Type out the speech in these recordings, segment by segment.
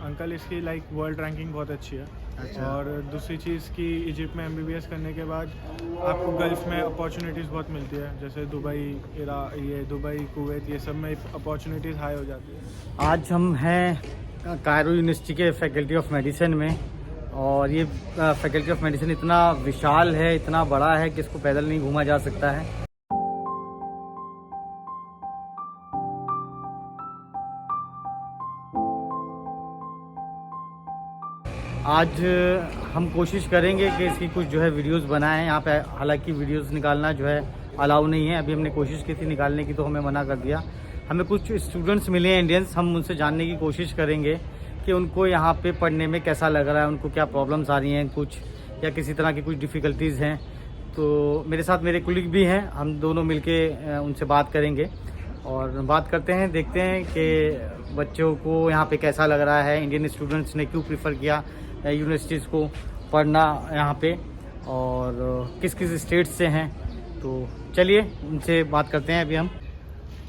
Uncle इसकी like world ranking बहुत अच्छी है। अच्छा। और दूसरी चीज़ कि इजिप्ट में MBBS करने के बाद आपको गल्फ़ में अपॉर्चुनिटीज़ बहुत मिलती है, जैसे दुबई, कुवैत, ये सब में अपॉर्चुनिटीज़ हाई हो जाती है। आज हम हैं कायरो यूनिवर्सिटी के फैकल्टी ऑफ मेडिसिन में, और ये फैकल्टी ऑफ मेडिसिन इतना विशाल है, इतना बड़ा है कि इसको पैदल नहीं घूमा जा सकता है। आज हम कोशिश करेंगे कि इसकी कुछ जो है वीडियोस बनाएं यहाँ पे। हालांकि वीडियोस निकालना जो है अलाउ नहीं है, अभी हमने कोशिश की थी निकालने की तो हमें मना कर दिया। हमें कुछ स्टूडेंट्स मिले हैं इंडियंस, हम उनसे जानने की कोशिश करेंगे कि उनको यहाँ पे पढ़ने में कैसा लग रहा है, उनको क्या प्रॉब्लम्स आ रही हैं कुछ, या किसी तरह की कुछ डिफ़िकल्टीज़ हैं। तो मेरे साथ मेरे कुलीग भी हैं, हम दोनों मिलके उनसे बात करेंगे और बात करते हैं, देखते हैं कि बच्चों को यहाँ पे कैसा लग रहा है, इंडियन स्टूडेंट्स ने क्यों प्रीफर किया यूनिवर्सिटीज़ को पढ़ना यहाँ पे, और किस किस स्टेट से हैं। तो चलिए उनसे बात करते हैं अभी हम।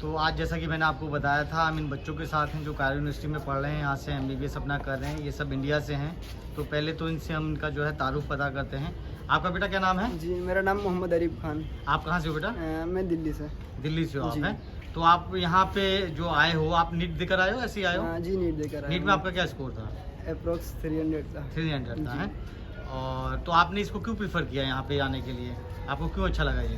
तो आज जैसा कि मैंने आपको बताया था, हम इन बच्चों के साथ हैं जो कायरो यूनिवर्सिटी में पढ़ रहे हैं, यहाँ से MBBS अपना कर रहे हैं। ये सब इंडिया से हैं। तो पहले तो इनसे हम इनका जो है तारुफ पता करते हैं। आपका बेटा क्या नाम है? जी, मेरा नाम मोहम्मद अरीब खान। आप कहाँ से हो बेटा? मैं दिल्ली से। दिल्ली से हो आप हैं? तो आप यहाँ पे जो आए हो, आप नीट देकर आए हो, ऐसे ही आए हो? जी, नीट देकर आया। नीट में आपका क्या स्कोर था? अप्रोक्स 300 था। 300 था है। और तो आपने इसको क्यों प्रीफर किया यहाँ पे आने के लिए, आपको क्यों अच्छा लगा ये?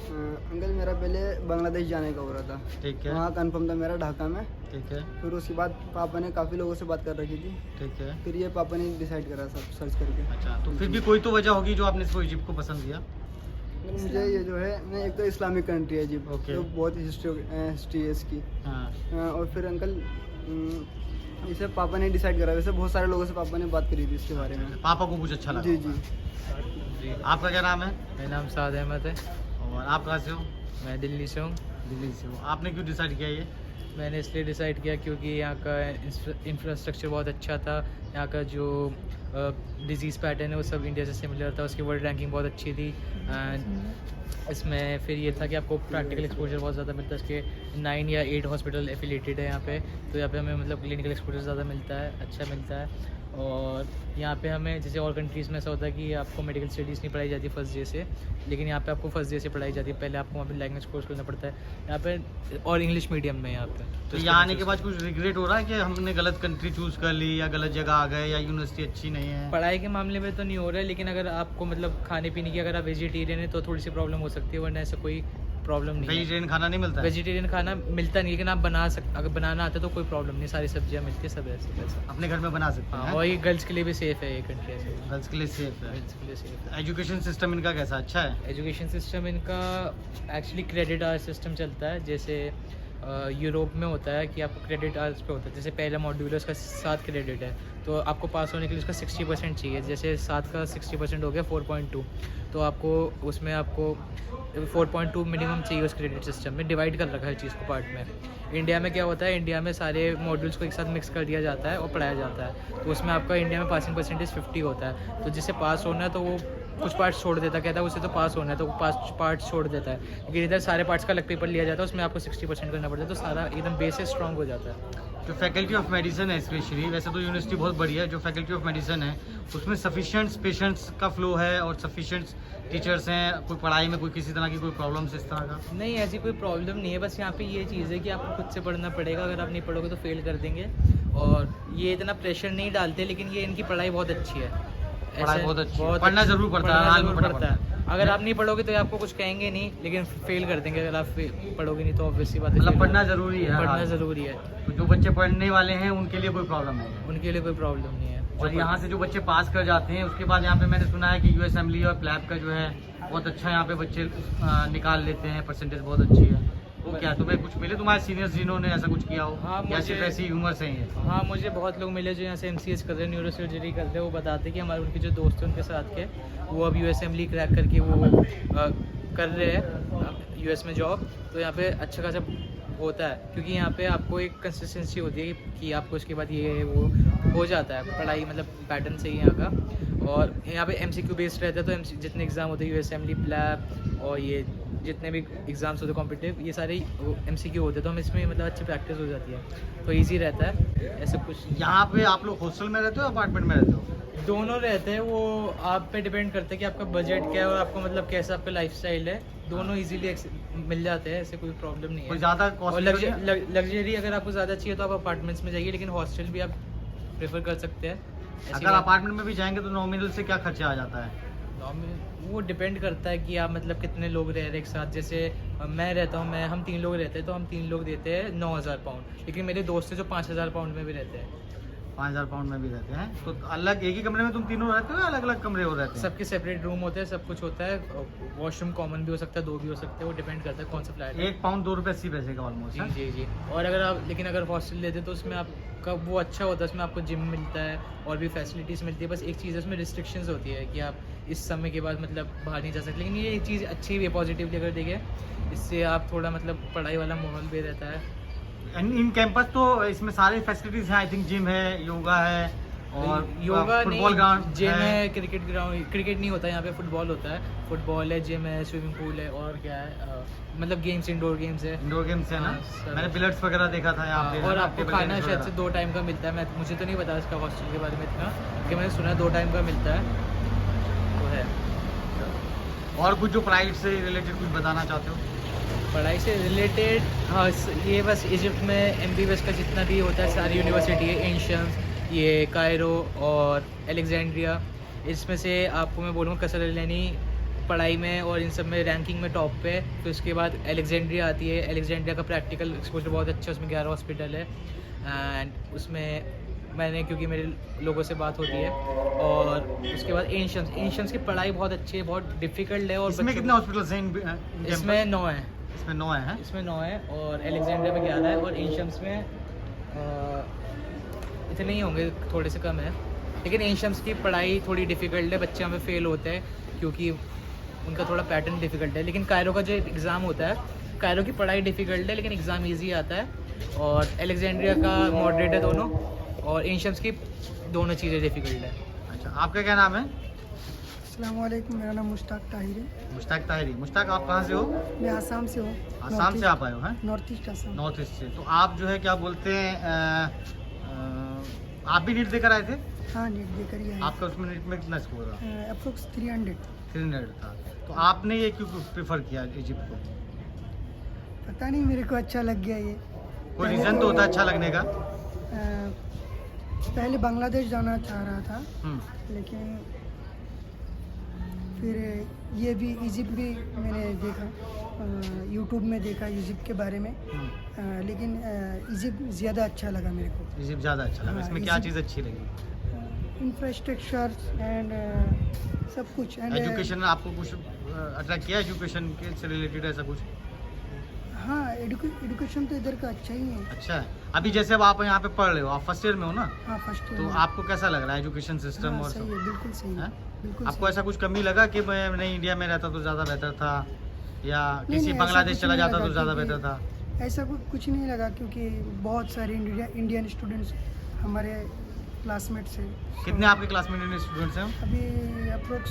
अंकल, मेरा पहले बांग्लादेश जाने का हो रहा था। ठीक है। वहाँ कंफर्म था मेरा, ढाका में। ठीक है। फिर उसके बाद पापा ने काफ़ी लोगों से बात कर रखी थी। ठीक है। फिर ये पापा ने डिसाइड करा सब सर्च करके। अच्छा, तो फिर भी कोई तो वजह होगी जो आपने इसको इजिप्ट को पसंद किया? मुझे ये जो है ना, एक तो इस्लामिक कंट्री है इजिप्ट, ओके। तो बहुत हिस्ट्री है इसकी। हाँ। और फिर अंकल इसे पापा ने डिसाइड करा। वैसे बहुत सारे लोगों से पापा ने बात करी थी इसके बारे में। पापा को कुछ अच्छा लगा? जी जी। जी। आपका क्या नाम है? मेरा नाम साद अहमद है। और आप कहाँ से हो? मैं दिल्ली से हूँ। दिल्ली से हो। आपने क्यों डिसाइड किया ये? मैंने इसलिए डिसाइड किया क्योंकि यहाँ का इंफ्रास्ट्रक्चर बहुत अच्छा था। यहाँ का जो डिजीज़ पैटर्न है वो सब इंडिया से सिमिलर था। उसकी वर्ल्ड रैंकिंग बहुत अच्छी थी। एंड इसमें फिर ये था कि आपको प्रैक्टिकल एक्सपोजर बहुत ज़्यादा मिलता है। इसके 9 या 8 हॉस्पिटल एफिलेटेड है यहाँ पे, तो यहाँ पे हमें मतलब क्लिनिकल एक्सपोजर ज़्यादा मिलता है, अच्छा मिलता है। और यहाँ पे हमें जैसे और कंट्रीज़ में ऐसा होता है कि आपको मेडिकल स्टडीज़ नहीं पढ़ाई जाती फर्स्ट डे से, लेकिन यहाँ पे आपको फर्स्ट डे से पढ़ाई जाती है। पहले आपको वहाँ पे लैंग्वेज कोर्स करना पड़ता है यहाँ पे, और इंग्लिश मीडियम में यहाँ पे। तो यहाँ आने के बाद कुछ रिग्रेट हो रहा है कि हमने गलत कंट्री चूज़ कर ली, या गलत जगह आ गए, या यूनिवर्सिटी अच्छी नहीं है? पढ़ाई के मामले में तो नहीं हो रहा है, लेकिन अगर आपको मतलब खाने पीने की, अगर आप वेजिटेरियन है तो थोड़ी सी प्रॉब्लम हो सकती है, वरना ऐसा कोई प्रॉब्लम नहीं है। वेजिटेरियन खाना नहीं मिलता है? वेजिटेरियन खाना मिलता नहीं, लेकिन आप अगर बनाना आता है तो कोई प्रॉब्लम नहीं, सारी सब्जियाँ मिलती है, सब ऐसा। अपने घर में बना सकते हाँ, हैं? और ये गर्ल्स के लिए भी सेफ़ है ये कंट्री, ऐसे गर्ल्स के लिए सेफ है। गर्ल्स के लिए सेफ़ है। एजुकेशन सिस्टम इनका कैसा, अच्छा है? एजुकेशन सिस्टम इनका एक्चुअली क्रेडिट आवर्स सिस्टम चलता है। जैसे यूरोप में होता है कि आपको क्रेडिट आवर्स पे होता है। जैसे पहला मॉड्यूल है उसका 7 क्रेडिट है, तो आपको पास होने के लिए उसका 60% चाहिए। जैसे 7 का 60% हो गया 4.2, तो आपको उसमें आपको 4.2 मिनिमम चाहिए उस क्रेडिट सिस्टम में। डिवाइड कर रखा है चीज़ को पार्ट में। इंडिया में क्या होता है, इंडिया में सारे मॉड्यूल्स को एक साथ मिक्स कर दिया जाता है और पढ़ाया जाता है। तो उसमें आपका इंडिया में पासिंग परसेंटेज 50 होता है। तो जिससे पास होना है तो वो कुछ पार्ट्स छोड़ देता है, कहता है उसे तो पास होना है तो वो पार्ट्स छोड़ देता है। लेकिन इधर सारे पार्ट्स का अलग पेपर लिया जाता है, उसमें आपको 60% करना पड़ता है, तो सारा एकदम बेसिस स्ट्रॉन्ग हो जाता है। जो फैकल्टी ऑफ मेडिसिन है स्पेशली, वैसे तो यूनिवर्सिटी बहुत बड़ी है, जो फैकल्टी ऑफ मेडिसिन है उसमें सफिशिएंट पेशेंट्स का फ्लो है और सफिशिएंट टीचर्स हैं? कोई पढ़ाई में कोई किसी तरह की कोई प्रॉब्लम्स इस तरह का? नहीं, ऐसी कोई प्रॉब्लम नहीं है। बस यहाँ पे ये चीज़ है कि आपको खुद से पढ़ना पड़ेगा। अगर आप नहीं पढ़ोगे तो फेल कर देंगे, और ये इतना प्रेशर नहीं डालते, लेकिन ये इनकी पढ़ाई बहुत अच्छी है। पढ़ाई बहुत अच्छी है, पढ़ना जरूर पड़ता है, पढ़ना जरूर पड़ता है। अगर आप नहीं पढ़ोगे तो आपको कुछ कहेंगे नहीं, लेकिन फेल कर देंगे अगर आप पढ़ोगे नहीं, तो ऑब्वियसली बात है मतलब पढ़ना जरूरी है? पढ़ना ज़रूरी है। तो जो बच्चे पढ़ने वाले हैं उनके लिए कोई प्रॉब्लम नहीं है? उनके लिए कोई प्रॉब्लम नहीं है। और यहाँ से जो बच्चे पास कर जाते हैं उसके बाद यहाँ पे मैंने सुना है कि USMLE और प्लैब का जो है बहुत अच्छा यहाँ पे बच्चे निकाल लेते हैं, परसेंटेज बहुत अच्छी है। वो क्या तुम्हें कुछ मिले, तुम्हारे सीनियर्स जिन्होंने ऐसा कुछ किया हो? हाँ, या सिर्फ ऐसी ह्यूमर से ही है? हाँ, मुझे बहुत लोग मिले जो यहाँ से MCS कर रहे हैं, न्यूरोसर्जरी कर रहे हैं। वो बताते हैं कि हमारे उनके जो दोस्त हैं उनके साथ के, वो अब USMLE क्रैक करके वो कर रहे हैं US में जॉब। तो यहाँ पे अच्छा खासा होता है, क्योंकि यहाँ पे आपको एक कंसिस्टेंसी होती है कि आपको उसके बाद ये वो हो जाता है। पढ़ाई मतलब पैटर्न से ही यहाँ का, और यहाँ पे MCQ बेस्ड रहता है। तो जितने एग्ज़ाम होते हैं USMLE, प्लैब और ये जितने भी एग्ज़ाम्स होते हैं कॉम्पिटिटिव, ये सारे MCQ होते हैं, तो हम इसमें मतलब अच्छी प्रैक्टिस हो जाती है, तो ईजी रहता है ऐसे कुछ। यहाँ पे आप लोग हॉस्टल में रहते हो, अपार्टमेंट में रहते हो? दोनों रहते हैं, वो आप पे डिपेंड करता है कि आपका बजट क्या है और आपको मतलब कैसा आपका लाइफस्टाइल है। दोनों इजीली मिल जाते हैं, ऐसे कोई प्रॉब्लम नहीं कोई है। ज़्यादा और कॉस्टली? लग्जरी अगर आपको ज़्यादा चाहिए तो आप अपार्टमेंट्स में जाइए, लेकिन हॉस्टल भी आप प्रेफर कर सकते हैं। ऐसी अगर बात- अपार्टमेंट में भी जाएंगे तो नॉमिनल से क्या खर्चा आ जाता है? वो डिपेंड करता है कि आप मतलब कितने लोग रह रहे हैं एक साथ। जैसे मैं रहता हूँ, हम 3 लोग रहते हैं, तो हम 3 लोग देते हैं 9,000 पाउंड, लेकिन मेरे दोस्त हैं जो 5,000 पाउंड में भी रहते हैं। 5,000 पाउंड में भी रहते हैं? तो अलग एक ही कमरे में तुम तीनों रहते हो या अलग अलग कमरे हो रहते हैं? सबके सेपरेट रूम होते हैं, सब कुछ होता है। वॉशरूम कॉमन भी हो सकता है, 2 भी हो सकते हैं, वो डिपेंड करता है कौन सा फ्लैट है। 1 पाउंड 2 रुपये 80 पैसे का ऑलमोस्ट। जी जी जी। और अगर आप लेकिन अगर हॉस्टल लेते तो उसमें आपका वो अच्छा होता है, उसमें आपको जिम मिलता है और भी फैसिलिटीज़ मिलती है। बस एक चीज़ है उसमें रिस्ट्रिक्शंस होती है कि आप इस समय के बाद मतलब बाहर नहीं जा सकते, लेकिन ये एक चीज़ अच्छी भी है पॉजिटिवली अगर देखें, इससे आप थोड़ा मतलब पढ़ाई वाला माहौल भी रहता है। इन कैंपस तो इसमें सारी फैसिलिटीज हैं, आई थिंक जिम है, योगा है और योगा फुटबॉल नहीं, ग्राउंड जिम है, क्रिकेट ग्राउंड, क्रिकेट नहीं होता यहाँ पे, फुटबॉल होता है। फुटबॉल है, जिम है, स्विमिंग पूल है, और क्या है मतलब गेम्स, इंडोर गेम्स है। इंडोर गेम्स है ना? हाँ, सर। मैंने बिलियर्ड्स वगैरह देखा था यहाँ पे। और है ना? आपको टेबल खाना टेनिस शायद वगैरह। से 2 टाइम का मिलता है। मुझे तो नहीं पता इसका हॉस्टल के बारे में इतना, कि मैंने सुना है 2 टाइम का मिलता है, तो है। और कुछ जो प्राइवेट से रिलेटेड कुछ बताना चाहते हो? पढ़ाई से रिलेटेड हाँ, ये बस इजिप्ट में MBBS का जितना भी होता है सारी यूनिवर्सिटी है, एंशियंस, ये कायरो और एलेक्जेंड्रिया, इसमें से आपको मैं बोलूँगा कसरलैनी पढ़ाई में और इन सब में रैंकिंग में टॉप पे। फिर उसके बाद एलेक्जेंड्रिया आती है। एलेक्जेंड्रिया का प्रैक्टिकल एक्सपोजर बहुत अच्छा है, उसमें 11 हॉस्पिटल है, एंड उसमें मैंने क्योंकि मेरे लोगों से बात होती है। और उसके बाद एंशियंस की पढ़ाई बहुत अच्छी है, बहुत डिफ़िकल्ट है। और इसमें कितने हॉस्पिटल्स हैं? इसमें 9 है। इसमें 9 हैं? इसमें 9 है और एलेक्जेंड्रिया में 11 है, और एंशियंस में इतने ही होंगे, थोड़े से कम है। लेकिन एंशियंस की पढ़ाई थोड़ी डिफ़िकल्ट है, बच्चे हमें फेल होते हैं क्योंकि उनका थोड़ा पैटर्न डिफ़िकल्ट है। लेकिन कायरो का जो एग्ज़ाम होता है, कायरो की पढ़ाई डिफ़िकल्ट है लेकिन एग्ज़ाम ईजी आता है। और एलेक्जेंड्रिया का मॉडरेट है दोनों, और एंशियंस की दोनों चीज़ें डिफ़िकल्ट है। अच्छा, आपका क्या नाम है? अस्सलाम वालेकुम, मेरा नाम मुश्ताक ताहिर है। मुश्ताक ताहिरी। मुश्ताक, आप कहाँ से हो? मैं आसाम से हूँ। आसाम से आप आए हो? हैं, north east Assam. North east से। तो आप जो है क्या बोलते हैं, आप भी नीट देकर आए थे? हाँ, नीट देकर ही आए। आपका उसमें नीट में कितना स्कोर था? अप्रोक्स 300। 300 था। तो आपने ये क्यों प्रेफर किया इजिप्ट को? पता नहीं, मेरे को अच्छा लग गया ये। कोई रीज़न तो होता है अच्छा लगने का? पहले बांग्लादेश जाना चाह रहा था, हम्म। लेकिन फिर ये भी इजिप्ट भी मैंने देखा, यूट्यूब में देखा इजिप्ट के बारे में। लेकिन इजिप्ट ज़्यादा अच्छा लगा मेरे को। इजिप्ट ज़्यादा अच्छा लगा? हाँ, इसमें क्या इजिप्ट- चीज़ अच्छी लगी? इंफ्रास्ट्रक्चर एंड सब कुछ। एंड एजुकेशन आपको कुछ अट्रैक्ट किया? एजुकेशन के से रिलेटेड ऐसा कुछ? हाँ, एजुकेशन तो इधर का अच्छा ही है। अच्छा है। अभी जैसे अब आप यहाँ पे पढ़ रहे हो, आप फर्स्ट ईयर में हो ना, हाँ, फर्स्ट तो आपको कैसा लग रहा है एजुकेशन सिस्टम? हाँ, और सही सब है, बिल्कुल सही है, हैं? बिल्कुल आपको सही ऐसा कुछ कमी लगा कि मैं नहीं इंडिया में रहता तो ज़्यादा बेहतर था, या नहीं, किसी नहीं, ऐसा बांग्लादेश कुछ चला नहीं जाता लगा तो ज़्यादा क्योंकि- बेहतर था? ऐसा कुछ नहीं लगा, क्योंकि बहुत सारे इंडियन स्टूडेंट्स हमारे क्लासमेट्स हैं। कितने आपके क्लासमेट इंडियन स्टूडेंट्स हैं? अभी अप्रोक्स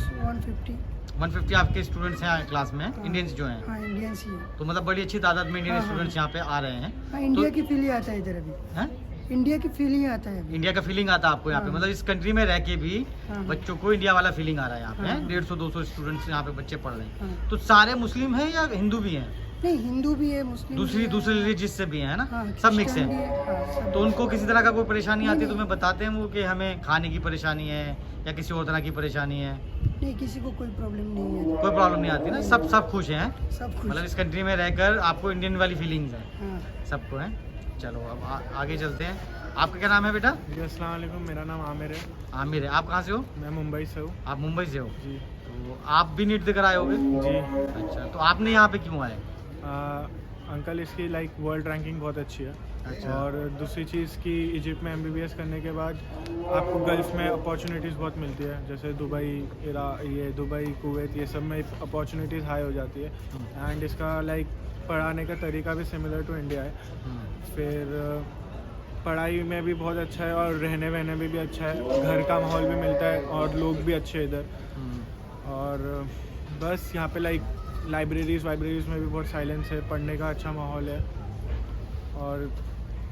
150 आपके स्टूडेंट्स हैं क्लास में, हाँ। इंडियंस जो हैं? हाँ, इंडियंस ही है। तो मतलब बड़ी अच्छी तादाद में इंडियन हाँ, हाँ। स्टूडेंट्स यहाँ पे आ रहे हैं। हाँ, इंडिया तो- की फील ही आता है इधर अभी। हैं? इंडिया की फील ही आता है अभी। इंडिया का फीलिंग आता है आपको यहाँ पे? हाँ। मतलब इस कंट्री में रह के भी हाँ। बच्चों को इंडिया वाला फीलिंग आ रहा है यहाँ पे? हाँ। 150-200 स्टूडेंट्स यहाँ पे बच्चे पढ़ रहे हैं। हाँ। तो सारे मुस्लिम हैं या हिंदू भी हैं? नहीं, हिंदू भी है, मुस्लिम भी दूसरे है। रिलीजियस से भी हैं ना? हाँ, सब मिक्स क्रिश्चियन भी हैं। हाँ, सब। तो उनको किसी तरह का कोई परेशानी आती है तो नहीं, मैं बताते हैं वो कि हमें खाने की परेशानी है या किसी और तरह की परेशानी है? नहीं, किसी को कोई प्रॉब्लम नहीं है। कोई प्रॉब्लम नहीं आती ना? सब खुश हैं? सब कुछ। मतलब इस कंट्री में रहकर आपको इंडियन वाली फीलिंग्स हैं हाँ। सबको? हैं, चलो अब आगे चलते हैं। आपका क्या नाम है बेटा? जी अस्सलाम वालेकुम, मेरा नाम आमिर है। आमिर है। आप कहाँ से हो? मैं मुंबई से हूँ। आप मुंबई से हो? जी तो आप भी नीट देकर आए होगे? जी। अच्छा, तो आपने यहाँ पे क्यों आए? अंकल, इसकी लाइक वर्ल्ड रैंकिंग बहुत अच्छी है। अच्छा। और दूसरी चीज़ कि इजिप्ट में MBBS करने के बाद आपको गल्फ़ में अपॉर्चुनिटीज़ बहुत मिलती है, जैसे दुबई, कुवैत, ये सब में अपॉर्चुनिटीज़ हाई हो जाती है। एंड इसका लाइक पढ़ाने का तरीका भी सिमिलर टू इंडिया है। फिर पढ़ाई में भी बहुत अच्छा है और रहने वहने में भी अच्छा है, घर का माहौल भी मिलता है और लोग भी अच्छे हैं इधर। और बस यहाँ पे लाइक लाइब्रेरीज़ में भी बहुत साइलेंस है, पढ़ने का अच्छा माहौल है और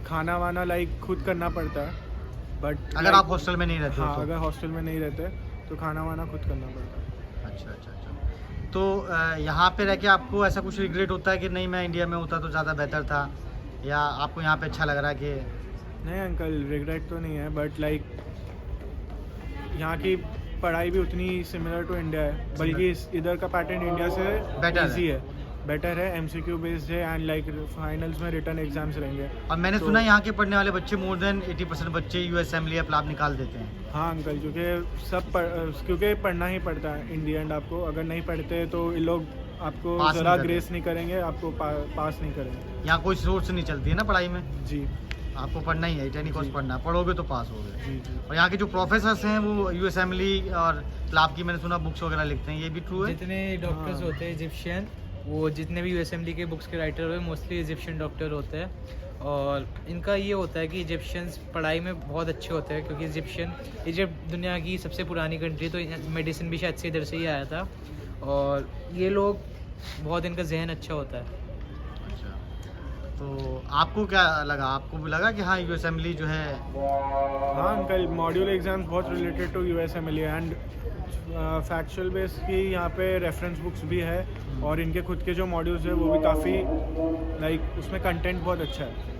खाना वाना लाइक खुद करना पड़ता है। बट अगर आप हॉस्टल में नहीं रहते हो हाँ, तो? अगर हॉस्टल में नहीं रहते तो खाना वाना खुद करना पड़ता है। अच्छा अच्छा अच्छा। तो यहाँ पे रह के आपको ऐसा कुछ रिग्रेट होता है कि नहीं मैं इंडिया में होता तो ज़्यादा बेहतर था, या आपको यहाँ पे अच्छा लग रहा है कि? नहीं अंकल, रिग्रेट तो नहीं है, बट लाइक यहाँ की पढ़ाई भी उतनी सिमिलर टू इंडिया है, बल्कि इधर का पैटर्न इंडिया से Better ईजी है, बेटर है, MCQ बेस्ड है एंड लाइक फाइनल्स में रिटर्न एग्जाम्स रहेंगे। और मैंने तो- सुना यहाँ के पढ़ने वाले बच्चे मोर देन 80% बच्चे US एमली लाभ निकाल देते हैं। हाँ अंकल, क्योंकि पढ़ना ही पड़ता है इन दी एंड। आपको अगर नहीं पढ़ते तो ये लोग आपको पास नहीं ज़रा करते। ग्रेस नहीं करेंगे, आपको पास नहीं करेंगे। यहाँ कोई सोर्स नहीं चलती है ना पढ़ाई में, जी आपको पढ़ना ही है, टेनी कोर्स जी। पढ़ना, पढ़ोगे तो पास होगे। जी जी। और यहाँ के जो प्रोफेसर्स हैं वो US एमली और क्लाब की मैंने सुना बुक्स वगैरह लिखते हैं, ये भी ट्रू है? जितने डॉक्टर्स हाँ। होते हैं इजिप्शियन, वो जितने भी USMLE के बुक्स के राइटर हुए मोस्टली इजिप्शियन डॉक्टर होते हैं। और इनका ये होता है कि इजिप्शियंस पढ़ाई में बहुत अच्छे होते हैं, क्योंकि इजिप्ट दुनिया की सबसे पुरानी कंट्री, तो मेडिसिन भी शायद से इधर से ही आया था। और ये लोग बहुत, इनका जहन अच्छा होता है। अच्छा, तो आपको क्या लगा? आपको भी लगा कि हाँ US एमली जो है? हाँ अंकल, मॉड्यूल एग्जाम्स बहुत related to USMLE and factual base की यहाँ पे रेफरेंस बुक्स भी है, और इनके खुद के जो मॉड्यूल्स है वो भी काफ़ी लाइक उसमें कंटेंट बहुत अच्छा है।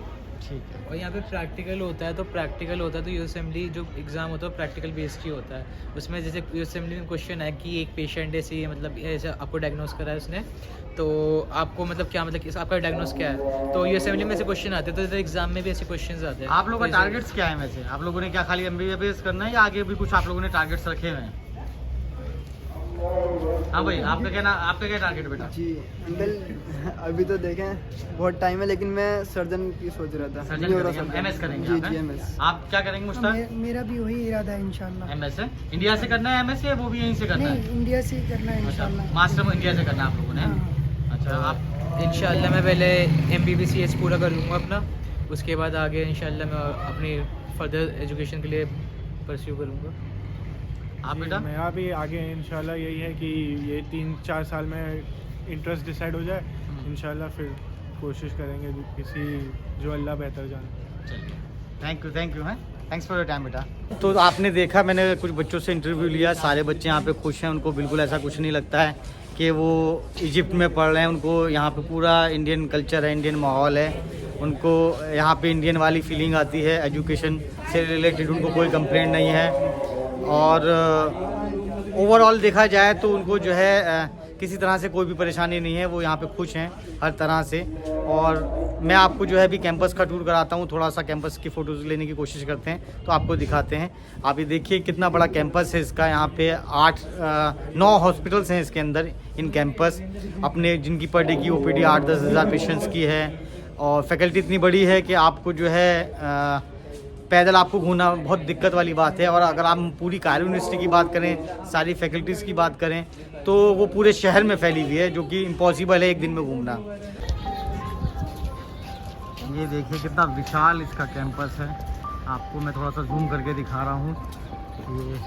ठीक है। और यहाँ पे प्रैक्टिकल होता है, तो USMLE जो एग्ज़ाम होता है प्रैक्टिकल बेस्ड ही होता है। उसमें जैसे USMLE में क्वेश्चन है कि एक पेशेंट ऐसे मतलब ऐसे आपको डायग्नोस करा है उसने, तो आपको मतलब क्या, मतलब आपका डायग्नोस क्या है, तो USMLE में से क्वेश्चन आते हैं, तो इधर एग्जाम में भी ऐसे क्वेश्चन आते हैं। आप लोगों का टारगेट्स क्या है वैसे? आप लोगों ने क्या खाली MBBS करना है या आगे भी कुछ आप लोगों ने टारगेट्स रखे हुए हैं? हाँ भाई, आपका क्या टारगेट बेटा? जी अंकल, अभी तो देखें बहुत टाइम है, लेकिन मैं सर्जन की सोच रहा था। सर्जन न्यूरो करेंगे, सर्जन। MS करेंगे जी आप, जी हैं? MS। आप क्या करेंगे मुश्ताक? मेरा भी वही इरादा है इंशाल्लाह। MS है? इंडिया से करना है MS या वो भी यहीं से करना है? नहीं, इंडिया से ही करना है अच्छा, इंशाल्लाह। मास्टर इंडिया से करना है आप लोगों ने? हाँ। अच्छा, आप इंशाल्लाह मैं पहले MBBS पूरा कर लूँगा अपना, उसके बाद आगे इंशाल्लाह मैं अपनी फर्दर एजुकेशन के लिए परस्यू करूँगा। आप बेटा? मेरा भी आगे इंशाल्लाह यही है कि ये 3-4 साल में इंटरेस्ट डिसाइड हो जाए, इंशाल्लाह फिर कोशिश करेंगे किसी जो अल्लाह बेहतर जाने। चलिए, थैंक यू है, थैंक्स फॉर योर टाइम बेटा। तो आपने देखा, मैंने कुछ बच्चों से इंटरव्यू लिया, सारे बच्चे यहाँ पे खुश हैं, उनको बिल्कुल ऐसा कुछ नहीं लगता है कि वो इजिप्ट में पढ़ रहे हैं। उनको यहाँ पे पूरा इंडियन कल्चर है, इंडियन माहौल है, उनको यहाँ पे इंडियन वाली फीलिंग आती है। एजुकेशन से रिलेटेड उनको कोई कंप्लेंट नहीं है, और ओवरऑल देखा जाए तो उनको जो है किसी तरह से कोई भी परेशानी नहीं है, वो यहाँ पे खुश हैं हर तरह से। और मैं आपको जो है अभी कैंपस का टूर कराता हूँ, थोड़ा सा कैंपस की फ़ोटोज़ लेने की कोशिश करते हैं, तो आपको दिखाते हैं। आप ये देखिए कितना बड़ा कैंपस है इसका। यहाँ पे 9 हॉस्पिटल्स हैं इसके अंदर, इन कैंपस अपने, जिनकी पर डे की OPD 8-10 हज़ार पेशेंट्स की है। और फैकल्टी इतनी बड़ी है कि आपको जो है पैदल आपको घूमना बहुत दिक्कत वाली बात है। और अगर आप पूरी कायरो यूनिवर्सिटी की बात करें, सारी फैकल्टीज़ की बात करें, तो वो पूरे शहर में फैली हुई है, जो कि इम्पॉसिबल है एक दिन में घूमना। ये देखिए कितना विशाल इसका कैंपस है, आपको मैं थोड़ा सा जूम करके दिखा रहा हूँ। ये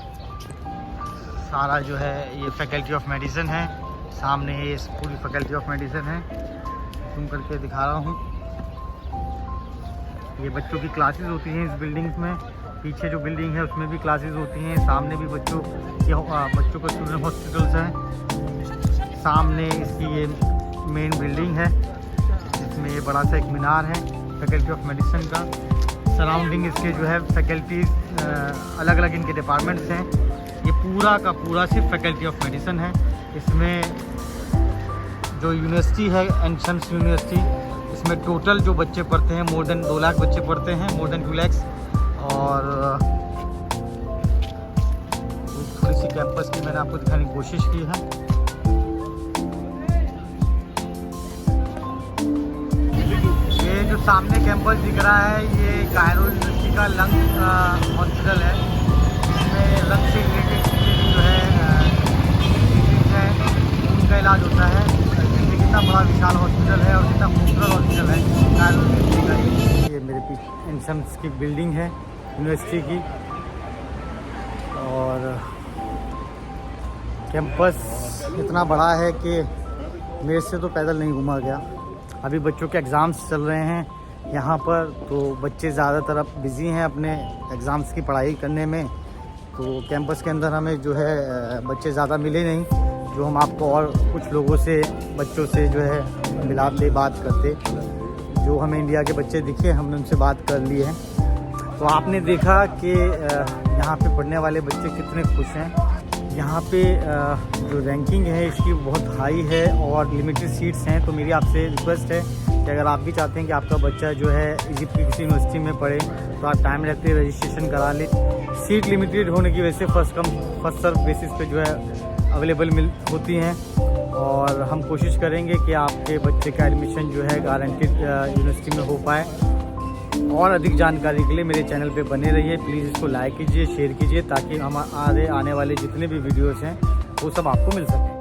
सारा जो है ये फैकल्टी ऑफ मेडिसिन है, सामने ये पूरी फैकल्टी ऑफ मेडिसिन है, जूम करके दिखा रहा हूँ। ये बच्चों की क्लासेस होती हैं इस बिल्डिंग्स में, पीछे जो बिल्डिंग है उसमें भी क्लासेस होती हैं, सामने भी बच्चों का स्टूडेंट हॉस्पिटल्स हैं। सामने इसकी ये मेन बिल्डिंग है, जिसमें ये बड़ा सा एक मीनार है फैकल्टी ऑफ मेडिसिन का। सराउंडिंग इसके जो है फैकल्टीज़, अलग अलग इनके डिपार्टमेंट्स हैं। ये पूरा का पूरा सिर्फ फैकल्टी ऑफ मेडिसिन है। इसमें जो यूनिवर्सिटी है एंशंस यूनिवर्सिटी, इसमें टोटल जो बच्चे पढ़ते हैं मोर देन 2 लाख बच्चे पढ़ते हैं, मोर देन 2 lakhs। और थोड़ी सी कैंपस की मैंने आपको दिखाने की कोशिश की है। ये जो सामने कैंपस दिख रहा है ये कायरो यूनिवर्सिटी का लंग हॉस्पिटल है, इसमें लंग से रिलेटेड जो है उनका इलाज होता है। कितना बड़ा विशाल हॉस्पिटल है और कितना खूबसूरत हॉस्पिटल है कायरो यूनिवर्सिटी का। ये मेरे पीछे एंशंस की बिल्डिंग है यूनिवर्सिटी की, और कैंपस इतना बड़ा है कि मेरे से तो पैदल नहीं घूमा गया। अभी बच्चों के एग्ज़ाम्स चल रहे हैं यहाँ पर, तो बच्चे ज़्यादातर अब बिज़ी हैं अपने एग्ज़ाम्स की पढ़ाई करने में। तो कैंपस के अंदर हमें जो है बच्चे ज़्यादा मिले नहीं, जो हम आपको और कुछ लोगों से, बच्चों से जो है मिलाते, बात करते। जो हमें इंडिया के बच्चे दिखे हमने उनसे बात कर ली है। तो आपने देखा कि यहाँ पे पढ़ने वाले बच्चे कितने खुश हैं। यहाँ पे जो रैंकिंग है इसकी बहुत हाई है और लिमिटेड सीट्स हैं। तो मेरी आपसे रिक्वेस्ट है कि अगर आप भी चाहते हैं कि आपका बच्चा जो है इजिप्ट की किसी यूनिवर्सिटी में पढ़े, तो आप टाइम रहते रजिस्ट्रेशन करा लें। सीट लिमिटेड होने की वजह से first come first serve basis पे जो है अवेलेबल होती हैं। और हम कोशिश करेंगे कि आपके बच्चे का एडमिशन जो है गारंटेड यूनिवर्सिटी में हो पाए। और अधिक जानकारी के लिए मेरे चैनल पे बने रहिए। प्लीज़ इसको लाइक कीजिए, शेयर कीजिए, ताकि हमारे आने वाले जितने भी वीडियोस हैं वो सब आपको मिल सकें।